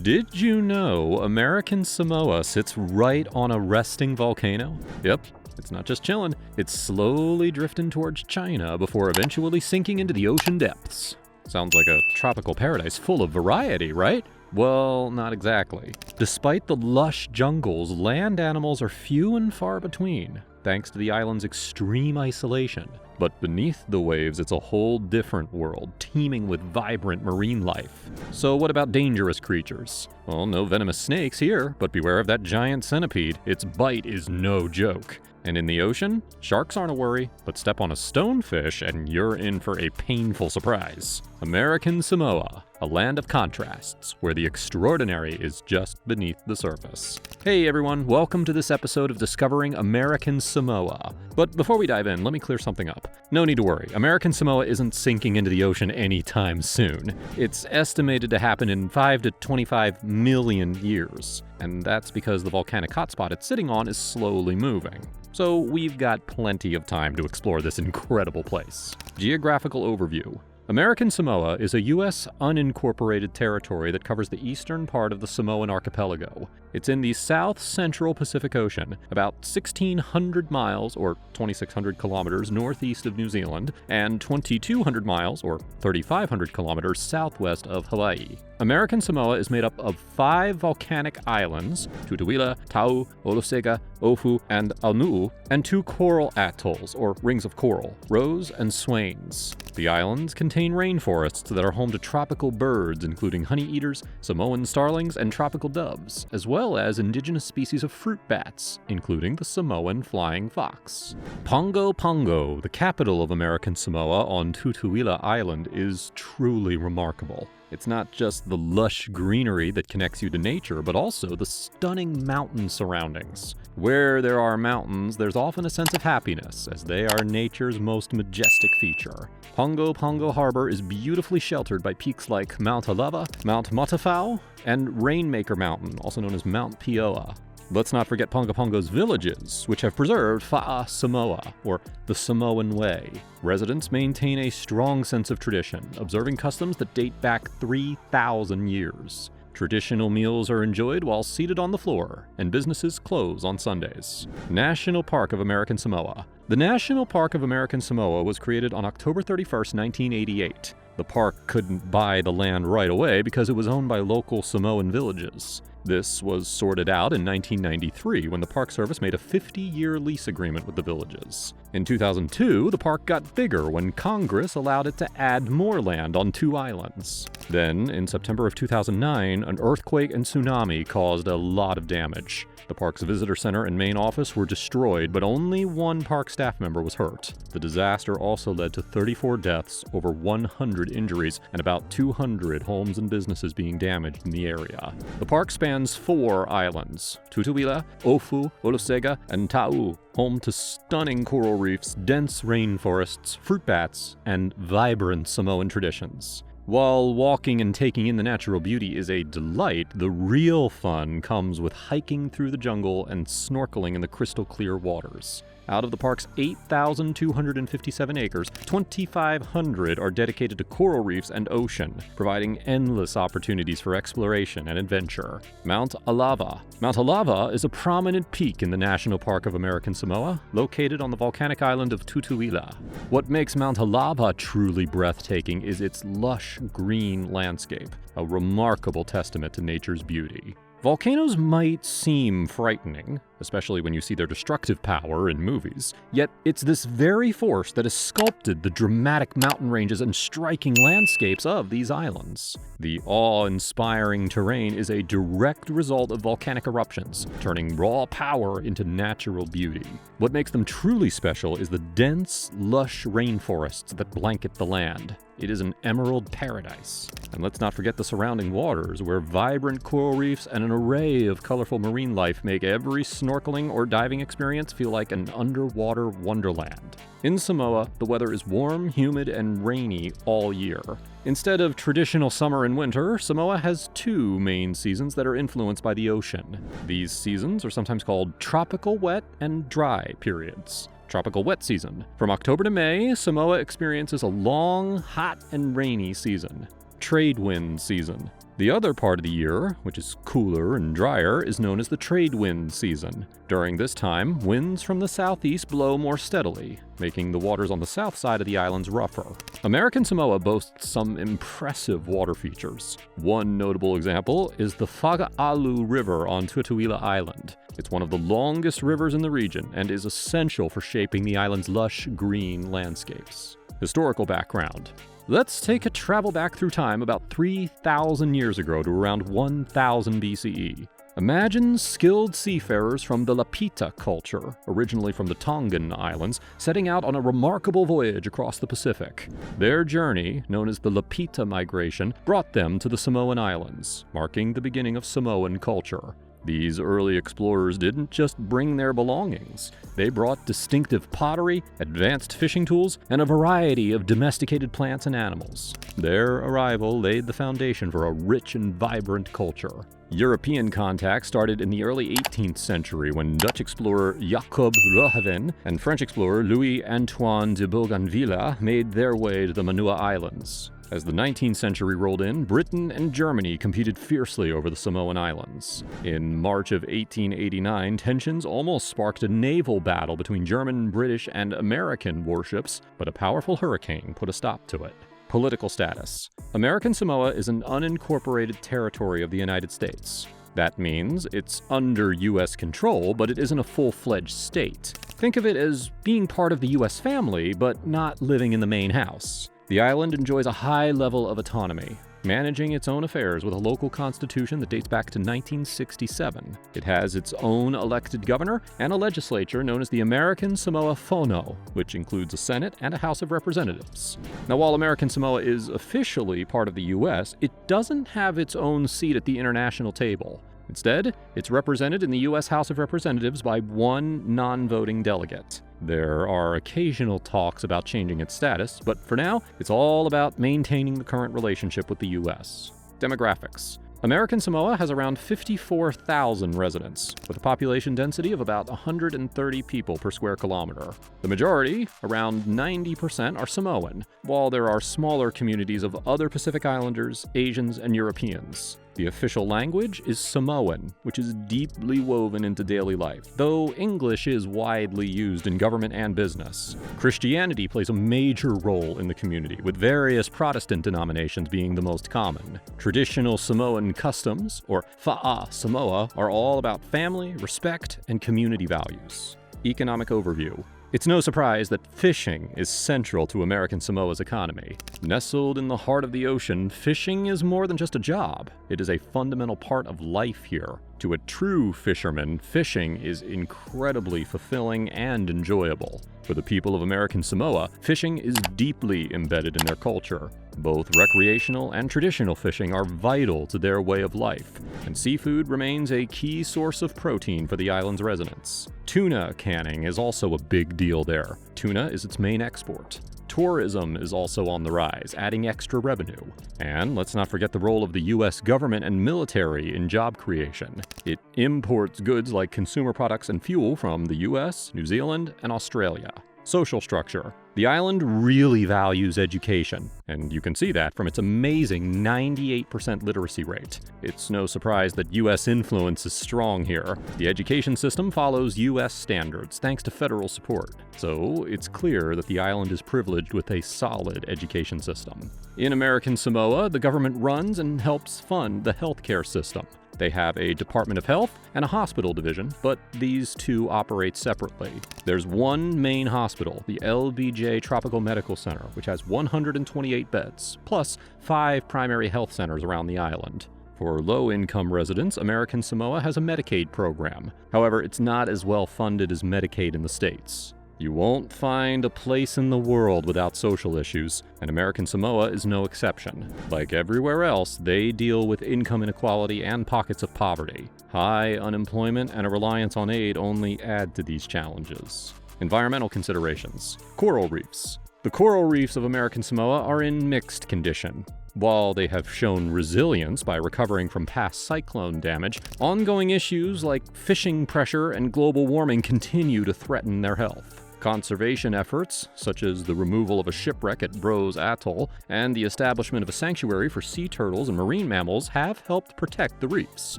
Did you know American Samoa sits right on a resting volcano? Yep, it's not just chilling, it's slowly drifting towards China before eventually sinking into the ocean depths. Sounds like a tropical paradise full of variety, right? Well, not exactly. Despite the lush jungles, land animals are few and far between, thanks to the island's extreme isolation. But beneath the waves, it's a whole different world, teeming with vibrant marine life. So what about dangerous creatures? Well, no venomous snakes here, but beware of that giant centipede. Its bite is no joke. And in the ocean, sharks aren't a worry, but step on a stonefish and you're in for a painful surprise. American Samoa, a land of contrasts, where the extraordinary is just beneath the surface. Hey everyone, welcome to this episode of Discovering American Samoa. But before we dive in, let me clear something up. No need to worry, American Samoa isn't sinking into the ocean anytime soon. It's estimated to happen in 5 to 25 million years, and that's because the volcanic hotspot it's sitting on is slowly moving. So we've got plenty of time to explore this incredible place. Geographical overview. American Samoa is a U.S. unincorporated territory that covers the eastern part of the Samoan archipelago. It's in the south-central Pacific Ocean, about 1,600 miles, or 2,600 kilometers northeast of New Zealand, and 2,200 miles, or 3,500 kilometers southwest of Hawaii. American Samoa is made up of 5 volcanic islands, Tutuila, Tau, Olosega, Ofu, and Aunuu, and 2 coral atolls, or rings of coral, Rose and Swains. The islands contain rainforests that are home to tropical birds, including honeyeaters, Samoan starlings, and tropical doves, as well as indigenous species of fruit bats, including the Samoan flying fox. Pago Pago, the capital of American Samoa on Tutuila Island, is truly remarkable. It's not just the lush greenery that connects you to nature, but also the stunning mountain surroundings. Where there are mountains, there's often a sense of happiness, as they are nature's most majestic feature. Pago Pago Harbor is beautifully sheltered by peaks like Mount Alava, Mount Matafao, and Rainmaker Mountain, also known as Mount Pioa. Let's not forget Pago Pago's villages, which have preserved Fa'a Samoa, or the Samoan Way. Residents maintain a strong sense of tradition, observing customs that date back 3,000 years. Traditional meals are enjoyed while seated on the floor, and businesses close on Sundays. National Park of American Samoa. The National Park of American Samoa was created on October 31st, 1988. The park couldn't buy the land right away because it was owned by local Samoan villages. This was sorted out in 1993 when the Park Service made a 50-year lease agreement with the villages. In 2002, the park got bigger when Congress allowed it to add more land on 2 islands. Then, in September of 2009, an earthquake and tsunami caused a lot of damage. The park's visitor center and main office were destroyed, but only 1 park staff member was hurt. The disaster also led to 34 deaths, over 100 injuries, and about 200 homes and businesses being damaged in the area. The park spans 4 islands: Tutuila, Ofu, Olosega, and Tau, home to stunning coral reefs, dense rainforests, fruit bats, and vibrant Samoan traditions. While walking and taking in the natural beauty is a delight, the real fun comes with hiking through the jungle and snorkeling in the crystal clear waters. Out of the park's 8,257 acres, 2,500 are dedicated to coral reefs and ocean, providing endless opportunities for exploration and adventure. Mount Alava. Mount Alava is a prominent peak in the National Park of American Samoa, located on the volcanic island of Tutuila. What makes Mount Alava truly breathtaking is its lush green landscape, a remarkable testament to nature's beauty. Volcanoes might seem frightening, especially when you see their destructive power in movies, yet it's this very force that has sculpted the dramatic mountain ranges and striking landscapes of these islands. The awe-inspiring terrain is a direct result of volcanic eruptions, turning raw power into natural beauty. What makes them truly special is the dense, lush rainforests that blanket the land. It is an emerald paradise. And let's not forget the surrounding waters, where vibrant coral reefs and an array of colorful marine life make every snorkeling or diving experience feel like an underwater wonderland. In Samoa, the weather is warm, humid, and rainy all year. Instead of traditional summer and winter, Samoa has 2 main seasons that are influenced by the ocean. These seasons are sometimes called tropical wet and dry periods. Tropical wet season. From October to May, Samoa experiences a long, hot, and rainy season. Trade wind season. The other part of the year, which is cooler and drier, is known as the trade wind season. During this time, winds from the southeast blow more steadily, making the waters on the south side of the islands rougher. American Samoa boasts some impressive water features. One notable example is the Faga'alu River on Tutuila Island. It's one of the longest rivers in the region and is essential for shaping the island's lush green landscapes. Historical background. Let's take a travel back through time about 3,000 years ago to around 1000 BCE. Imagine skilled seafarers from the Lapita culture, originally from the Tongan Islands, setting out on a remarkable voyage across the Pacific. Their journey, known as the Lapita Migration, brought them to the Samoan Islands, marking the beginning of Samoan culture. These early explorers didn't just bring their belongings. They brought distinctive pottery, advanced fishing tools, and a variety of domesticated plants and animals. Their arrival laid the foundation for a rich and vibrant culture. European contact started in the early 18th century when Dutch explorer Jacob Roggeveen and French explorer Louis-Antoine de Bougainville made their way to the Manua Islands. As the 19th century rolled in, Britain and Germany competed fiercely over the Samoan Islands. In March of 1889, tensions almost sparked a naval battle between German, British, and American warships, but a powerful hurricane put a stop to it. Political status. American Samoa is an unincorporated territory of the United States. That means it's under U.S. control, but it isn't a full-fledged state. Think of it as being part of the U.S. family, but not living in the main house. The island enjoys a high level of autonomy, managing its own affairs with a local constitution that dates back to 1967. It has its own elected governor and a legislature known as the American Samoa Fono, which includes a Senate and a House of Representatives. Now, while American Samoa is officially part of the U.S., it doesn't have its own seat at the international table. Instead, it's represented in the U.S. House of Representatives by one non-voting delegate. There are occasional talks about changing its status, but for now, it's all about maintaining the current relationship with the U.S. Demographics. American Samoa has around 54,000 residents, with a population density of about 130 people per square kilometer. The majority, around 90%, are Samoan, while there are smaller communities of other Pacific Islanders, Asians, and Europeans. The official language is Samoan, which is deeply woven into daily life, though English is widely used in government and business. Christianity plays a major role in the community, with various Protestant denominations being the most common. Traditional Samoan customs, or fa'a Samoa, are all about family, respect, and community values. Economic overview. It's no surprise that fishing is central to American Samoa's economy. Nestled in the heart of the ocean, fishing is more than just a job. It is a fundamental part of life here. To a true fisherman, fishing is incredibly fulfilling and enjoyable. For the people of American Samoa, fishing is deeply embedded in their culture. Both recreational and traditional fishing are vital to their way of life, and seafood remains a key source of protein for the island's residents. Tuna canning is also a big deal there. Tuna is its main export. Tourism is also on the rise, adding extra revenue. And let's not forget the role of the U.S. government and military in job creation. It imports goods like consumer products and fuel from the U.S., New Zealand, and Australia. Social structure. The island really values education, and you can see that from its amazing 98% literacy rate. It's no surprise that U.S. influence is strong here. The education system follows U.S. standards thanks to federal support, so it's clear that the island is privileged with a solid education system. In American Samoa, the government runs and helps fund the healthcare system. They have a Department of Health and a hospital division, but these two operate separately. There's one main hospital, the LBJ Tropical Medical Center, which has 128 beds, plus 5 primary health centers around the island. For low-income residents, American Samoa has a Medicaid program. However, it's not as well funded as Medicaid in the States. You won't find a place in the world without social issues, and American Samoa is no exception. Like everywhere else, they deal with income inequality and pockets of poverty. High unemployment and a reliance on aid only add to these challenges. Environmental considerations. Coral reefs. The coral reefs of American Samoa are in mixed condition. While they have shown resilience by recovering from past cyclone damage, ongoing issues like fishing pressure and global warming continue to threaten their health. Conservation efforts, such as the removal of a shipwreck at Bros Atoll and the establishment of a sanctuary for sea turtles and marine mammals, have helped protect the reefs.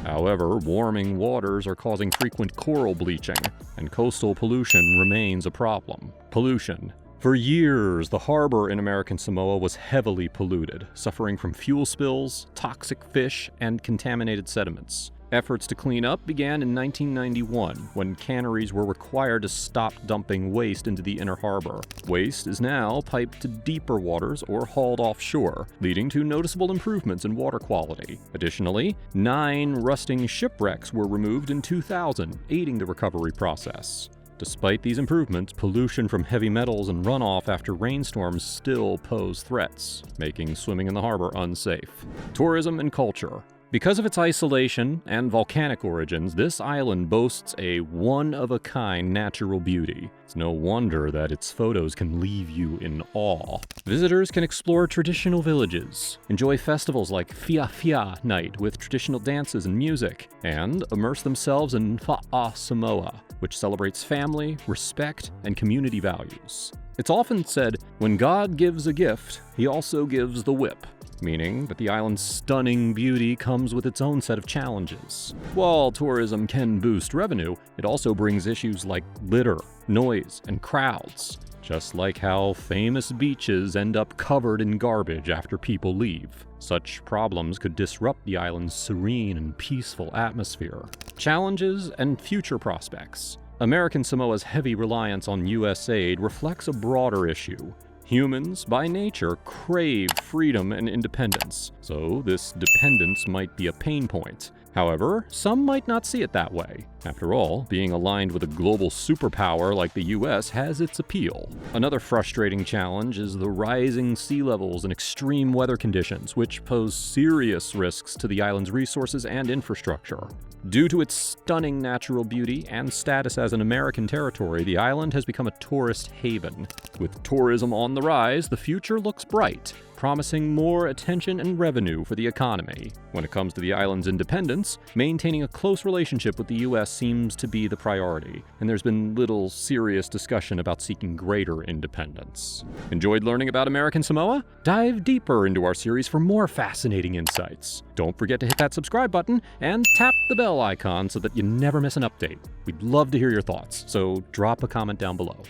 However, warming waters are causing frequent coral bleaching, and coastal pollution remains a problem. Pollution. For years, the harbor in American Samoa was heavily polluted, suffering from fuel spills, toxic fish, and contaminated sediments. Efforts to clean up began in 1991, when canneries were required to stop dumping waste into the inner harbor. Waste is now piped to deeper waters or hauled offshore, leading to noticeable improvements in water quality. Additionally, 9 rusting shipwrecks were removed in 2000, aiding the recovery process. Despite these improvements, pollution from heavy metals and runoff after rainstorms still pose threats, making swimming in the harbor unsafe. Tourism and culture. Because of its isolation and volcanic origins, this island boasts a one-of-a-kind natural beauty. It's no wonder that its photos can leave you in awe. Visitors can explore traditional villages, enjoy festivals like Fia Fia Night with traditional dances and music, and immerse themselves in Fa'a Samoa, which celebrates family, respect, and community values. It's often said, when God gives a gift, he also gives the whip, meaning that the island's stunning beauty comes with its own set of challenges. While tourism can boost revenue, it also brings issues like litter, noise, and crowds, just like how famous beaches end up covered in garbage after people leave. Such problems could disrupt the island's serene and peaceful atmosphere. Challenges and future prospects. American Samoa's heavy reliance on U.S. aid reflects a broader issue. Humans, by nature, crave freedom and independence, so this dependence might be a pain point. However, some might not see it that way. After all, being aligned with a global superpower like the US has its appeal. Another frustrating challenge is the rising sea levels and extreme weather conditions, which pose serious risks to the island's resources and infrastructure. Due to its stunning natural beauty and status as an American territory, the island has become a tourist haven. With tourism on the rise, the future looks bright, promising more attention and revenue for the economy. When it comes to the island's independence, maintaining a close relationship with the U.S. seems to be the priority, and there's been little serious discussion about seeking greater independence. Enjoyed learning about American Samoa? Dive deeper into our series for more fascinating insights. Don't forget to hit that subscribe button and tap the bell icon so that you never miss an update. We'd love to hear your thoughts, so drop a comment down below.